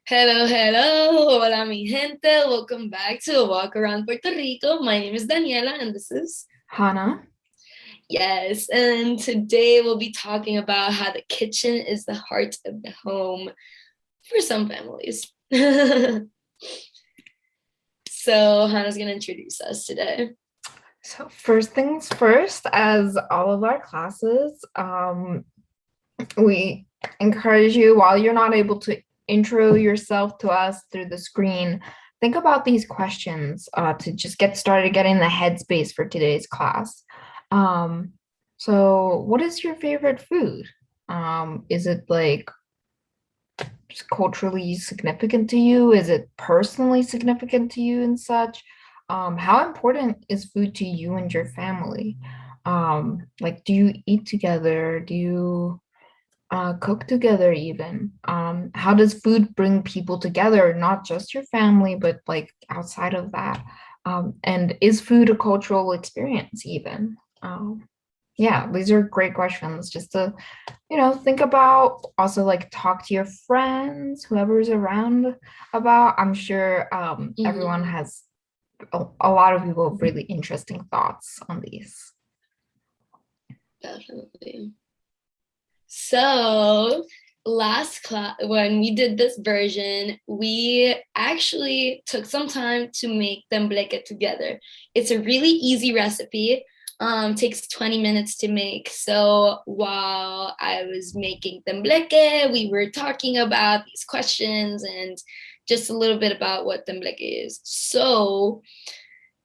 Hello, hello. Hola, mi gente. Welcome back to Walk Around Puerto Rico. My name is Daniela, and this is Hannah. yes. And today we'll be talking about how the kitchen is the heart of the home for some families. So, Hannah's going to introduce us today. So first things first, as all of our classes, we encourage you while you're not able to intro yourself to us through the screen, think about these questions to just get started getting the headspace for today's class. So what is your favorite food? Is it like culturally significant to you? Is it personally significant to you and such? How important is food to you and your family? Like, do you eat together? Do you cook together even? How does food bring people together, not just your family, but like outside of that? And is food a cultural experience even? Yeah, these are great questions just to, think about. Also, like, talk to your friends, whoever's around about. I'm sure everyone Mhm, has a lot of people have really interesting thoughts on these. definitely. So, last class, when we did this version, we actually took some time to make tembleque together. It's a really easy recipe. Takes 20 minutes to make. So while I was making tembleque, we were talking about these questions and just a little bit about what tembleque is. So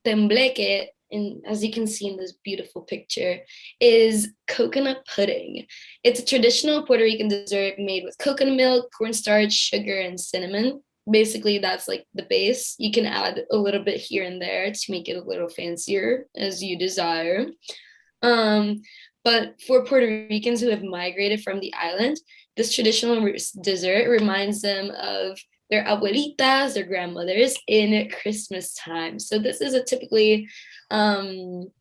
Tembleque, and as you can see in this beautiful picture, is coconut pudding. It's a traditional Puerto Rican dessert made with coconut milk, cornstarch, sugar, and cinnamon. Basically, that's like the base. You can add a little bit here and there to make it a little fancier as you desire. Um, but for Puerto Ricans who have migrated from the island, this traditional dessert reminds them of their abuelitas, their grandmothers, in Christmas time. So this is um,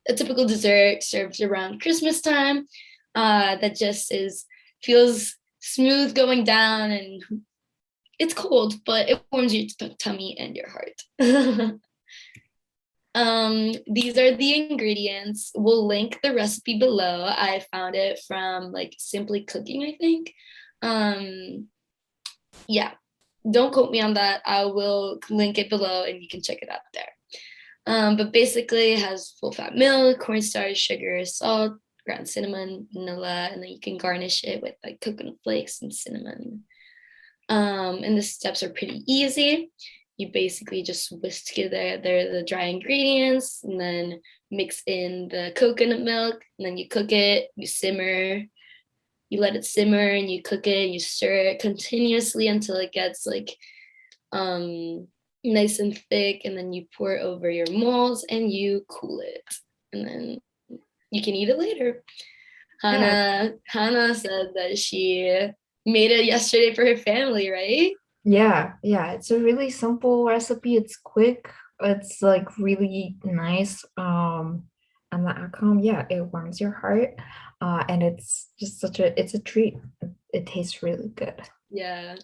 a typical dessert served around Christmas time that just is feels smooth going down, and it's cold, but it warms your tummy and your heart. These are the ingredients. We'll link the recipe below. I found it from like Simply Cooking, I think. Um, yeah, don't quote me on that. I will link it below and you can check it out there. But basically it has full fat milk, cornstarch, sugar, salt, ground cinnamon, vanilla, and then you can garnish it with like coconut flakes and cinnamon. And the steps are pretty easy. You basically just whisk together the dry ingredients and then mix in the coconut milk, and then you cook it, you simmer, you let it simmer and you cook it, you stir it continuously until it gets like um nice and thick, and then you pour it over your molds and you cool it. And then you can eat it later. Yeah, Hannah said that she made it yesterday for her family, right? yeah. It's a really simple recipe. It's quick. It's like really nice. And the outcome, yeah, it warms your heart. And it's just it's a treat. It tastes really good. Yeah.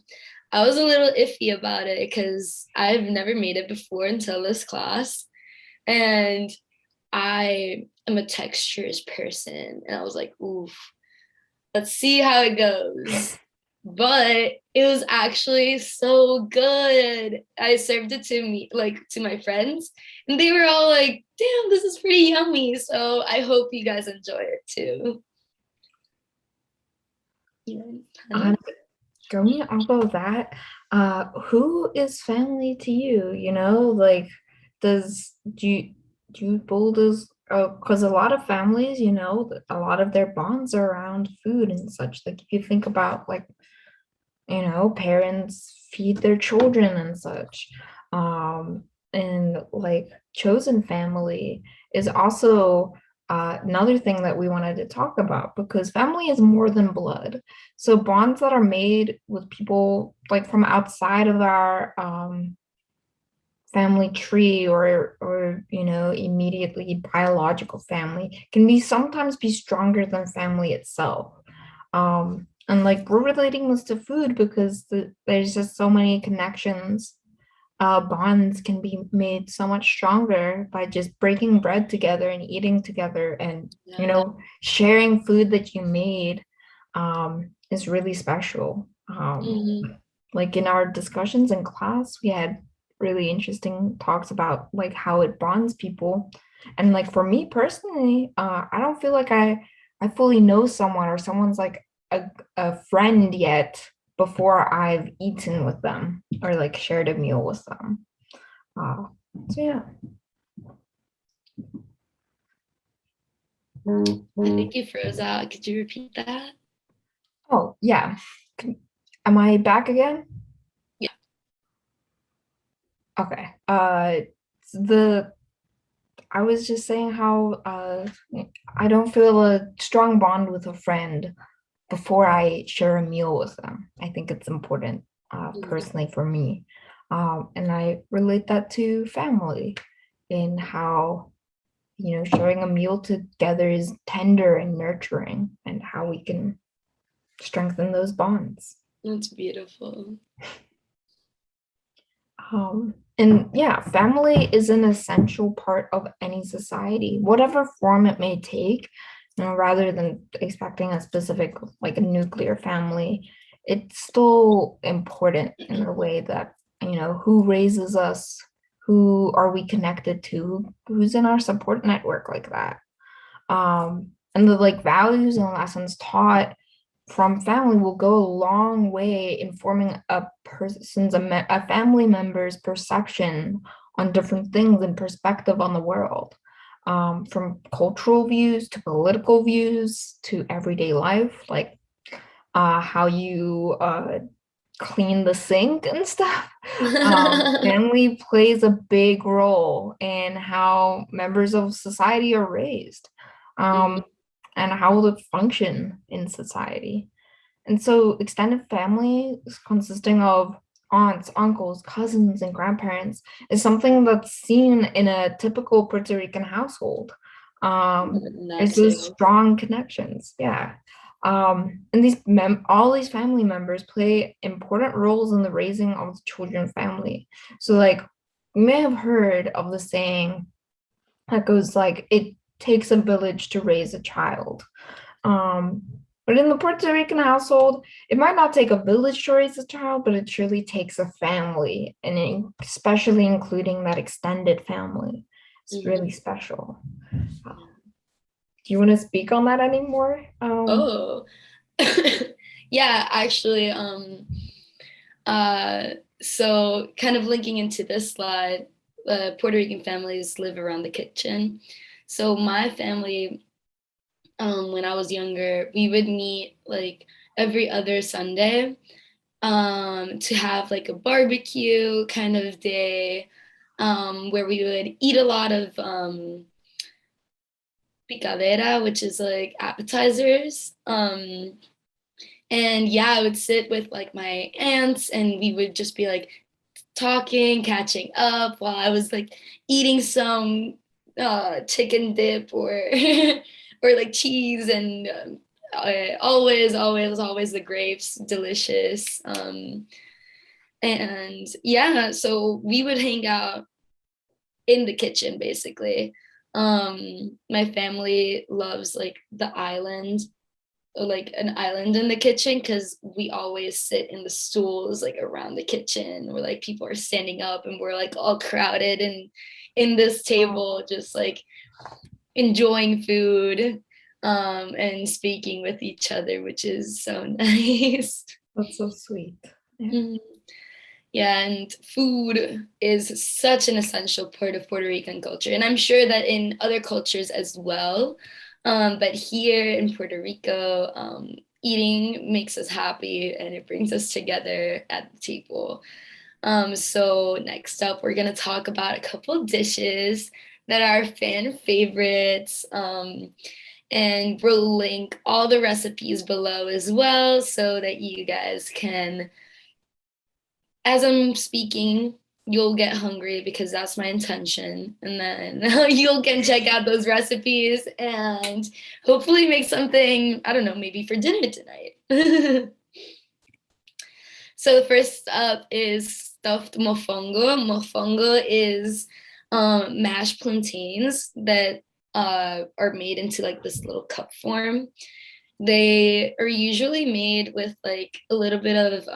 I was a little iffy about it because I've never made it before until this class. And I am a textures person. And I was like, oof, let's see how it goes. But it was actually so good. I served it to me, like to my friends, and they were all like, damn, this is pretty yummy. So I hope you guys enjoy it too. Yeah. And going off of that, who is family to you? Like, do you build this? Because a lot of families, a lot of their bonds are around food and such. Like, if you think about like, parents feed their children and such. And like chosen family is also another thing that we wanted to talk about because family is more than blood. So bonds that are made with people like from outside of our family tree or immediately biological family can be sometimes be stronger than family itself. And like we're relating this to food because there's just so many connections. Bonds can be made so much stronger by just breaking bread together and eating together, and Yeah. sharing food that you made is really special. Mhm. Like in our discussions in class, we had really interesting talks about like how it bonds people. And like for me personally, I don't feel like I fully know someone, or someone's like a friend yet before I've eaten with them or like shared a meal with them. Uh, so yeah. I think you froze out. Could you repeat that? Oh yeah. Am I back again? Yeah. Okay. The I was just saying how I don't feel a strong bond with a friend before I share a meal with them. I think it's important, Mhm. personally for me. And I relate that to family, in how, sharing a meal together is tender and nurturing, and how we can strengthen those bonds. That's beautiful. And yeah, family is an essential part of any society, whatever form it may take. Rather than expecting a specific, like a nuclear family, it's still important in the way that, who raises us, who are we connected to, who's in our support network like that. And the like values and lessons taught from family will go a long way in forming a family member's perception on different things and perspective on the world, from cultural views to political views to everyday life, like how you clean the sink and stuff. Family plays a big role in how members of society are raised, Mhm. um, and how they function in society. And so extended family consisting of aunts, uncles, cousins, and grandparents is something that's seen in a typical Puerto Rican household. That There's those too. strong connections, yeah. And all these family members play important roles in the raising of the children family. So like you may have heard of the saying that goes like, it takes a village to raise a child. Um, but in the Puerto Rican household, it might not take a village to raise a child, but it surely takes a family, and especially including that extended family. It's really Mhm. special. Do you want to speak on that anymore? Oh. Yeah, actually, uh, so kind of linking into this slide, Puerto Rican families live around the kitchen. So my family, when I was younger, we would meet like every other Sunday, to have like a barbecue kind of day, where we would eat a lot of picadera, which is like appetizers. And yeah, I would sit with like my aunts and we would just be like talking, catching up while I was like eating some chicken dip or or like cheese and always the grapes, delicious. And yeah, so we would hang out in the kitchen basically. My family loves like the island, like an island in the kitchen, because we always sit in the stools like around the kitchen where like people are standing up and we're like all crowded and in this table just like enjoying food, and speaking with each other, which is so nice. That's so sweet. Yeah. Mhm. Yeah, and food is such an essential part of Puerto Rican culture. And I'm sure that in other cultures as well. But here in Puerto Rico, eating makes us happy and it brings us together at the table. So next up, we're going to talk about a couple dishes that are fan favorites. And we'll link all the recipes below as well so that you guys can, as I'm speaking, you'll get hungry because that's my intention. And then you'll can check out those recipes and hopefully make something, I don't know, maybe for dinner tonight. So the first up is stuffed mofongo. Mofongo is mashed plantains that are made into like this little cup form. They are usually made with like a little bit of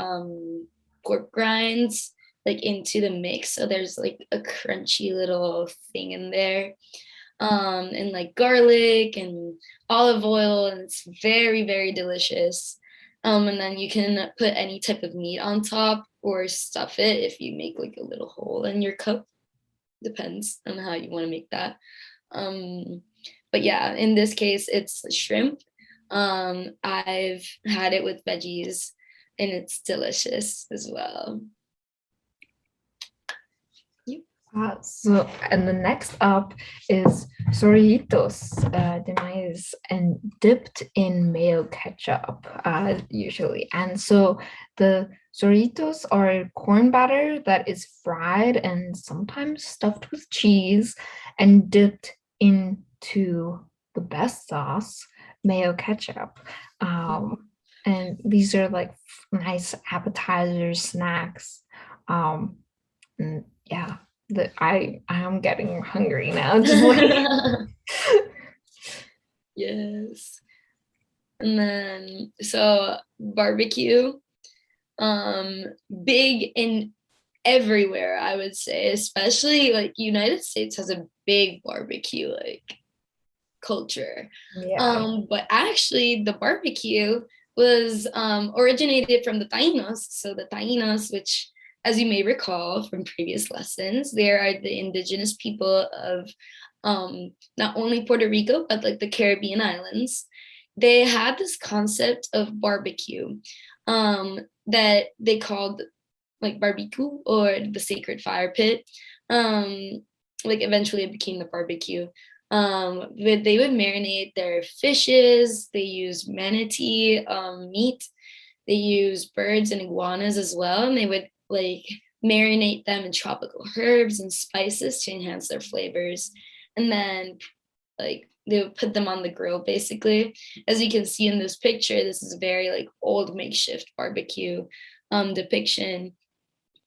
pork grinds like into the mix. So there's like a crunchy little thing in there. And like garlic and olive oil, and it's very, very delicious. And then you can put any type of meat on top or stuff it if you make like a little hole in your cup. Depends on how you want to make that. Um, but yeah, in this case, it's shrimp. I've had it with veggies, and it's delicious as well. And the next up is Sorritos de Maíz and dipped in mayo ketchup, usually. And so the Sorritos are corn batter that is fried and sometimes stuffed with cheese and dipped into the best sauce, mayo ketchup. And these are like nice appetizers, snacks. Yeah, that I am getting hungry now. Just like Yes. And then so barbecue, big in everywhere, I would say, especially like United States has a big barbecue like culture. yeah. But actually the barbecue was originated from the Taínos. So the Taínos, which as you may recall from previous lessons, they are the indigenous people of not only Puerto Rico, but like the Caribbean islands. They had this concept of barbecue that they called like barbecue or the sacred fire pit. Like eventually it became the barbecue. But they would marinate their fishes. They use manatee meat. They use birds and iguanas as well, and they would like marinate them in tropical herbs and spices to enhance their flavors. And then like they would put them on the grill basically. As you can see in this picture, this is a very like old makeshift barbecue depiction.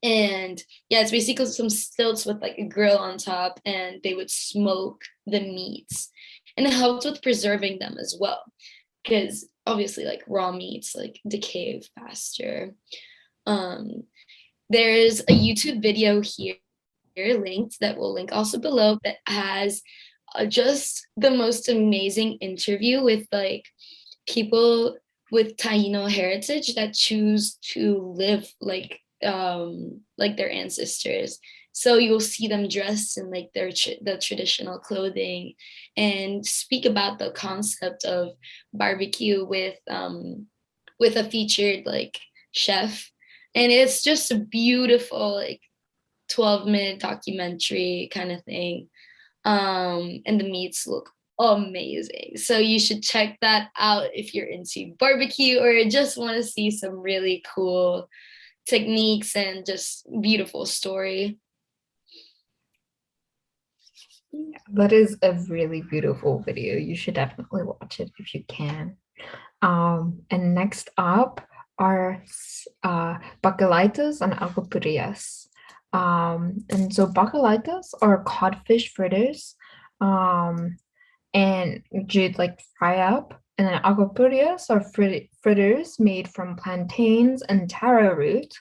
And yeah, it's basically some stilts with like a grill on top, and they would smoke the meats. And it helped with preserving them as well, because obviously like raw meats like decay faster. Um, there's a YouTube video here linked that we'll link also below that has just the most amazing interview with like people with Taíno heritage that choose to live like their ancestors. So you'll see them dressed in like the traditional clothing and speak about the concept of barbecue with a featured like chef. And it's just a beautiful like 12-minute documentary kind of thing. And the meats look amazing. So you should check that out if you're into barbecue or just want to see some really cool techniques and just beautiful story. That is a really beautiful video. You should definitely watch it if you can. And next up are baccolitas and alcopurias. And so baccolitas are codfish fritters, and you'd like fry up. And then alcopurias are fritters made from plantains and taro root,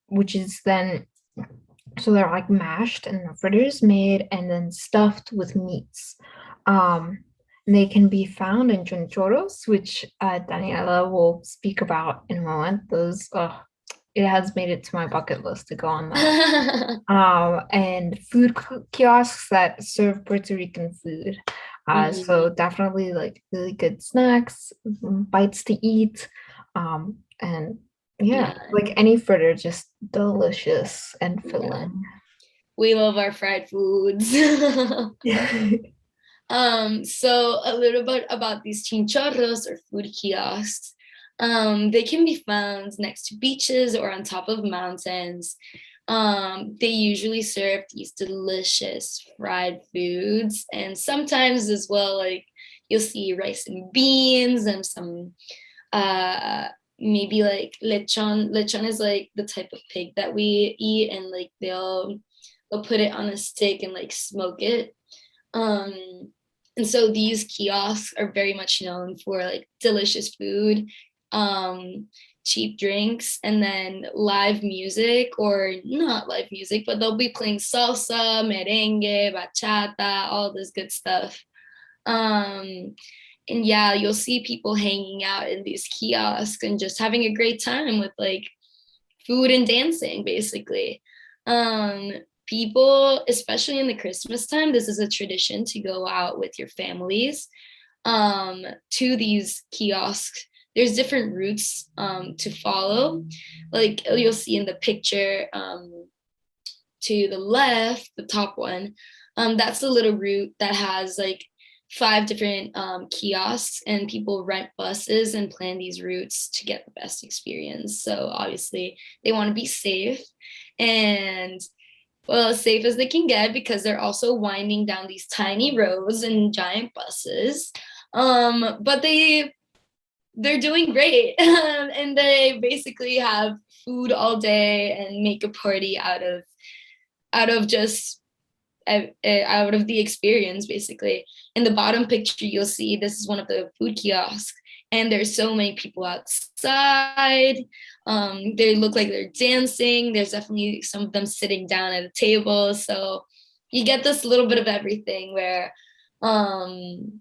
which is then so they're like mashed and the fritters made and then stuffed with meats. They can be found in chinchoros, which Daniela will speak about in a moment. Those, it has made it to my bucket list to go on that. And food kiosks that serve Puerto Rican food. So definitely like really good snacks, bites to eat, and yeah, like any fritter, just delicious and filling. We love our fried foods. So a little bit about these chinchoros or food kiosks. They can be found next to beaches or on top of mountains. They usually serve these delicious fried foods, and sometimes as well, like you'll see rice and beans and some uh maybe like lechon. Lechon is like the type of pig that we eat, and like they'll put it on a stick and like smoke it. um and so these kiosks are very much known for like delicious food, um cheap drinks, and then live music, or not live music, but they'll be playing salsa, merengue, bachata, all this good stuff. um and yeah, you'll see people hanging out in these kiosks and just having a great time with like food and dancing, basically. um People, especially in the Christmas time, this is a tradition to go out with your families to these kiosks. There's different routes to follow. Like you'll see in the picture, to the left, the top one, that's the little route that has like 5 different kiosks, and people rent buses and plan these routes to get the best experience. So obviously they want to be safe, and well, as safe as they can get, because they're also winding down these tiny roads and giant buses. But they're doing great, and they basically have food all day and make a party out of just out of the experience, basically. In the bottom picture, you'll see this is one of the food kiosks, and there's so many people outside. They look like they're dancing. There's definitely some of them sitting down at a table. So you get this little bit of everything where, and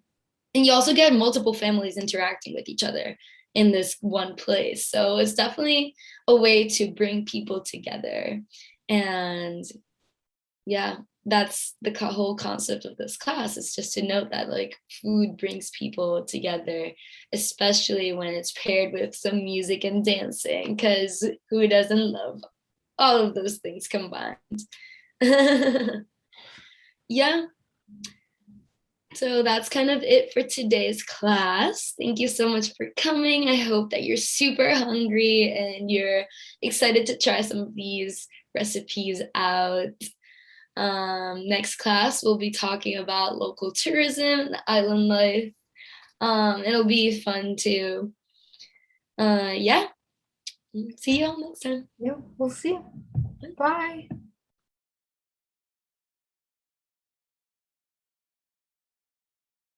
you also get multiple families interacting with each other in this one place. So it's definitely a way to bring people together. And yeah, that's the whole concept of this class, is just to note that like food brings people together, especially when it's paired with some music and dancing, because who doesn't love all of those things combined? Yeah, so that's kind of it for today's class. Thank you so much for coming. I hope that you're super hungry and you're excited to try some of these recipes out. Next class, we'll be talking about local tourism and island life. It'll be fun too. Yeah, see you all next time. Yeah, we'll see. Bye.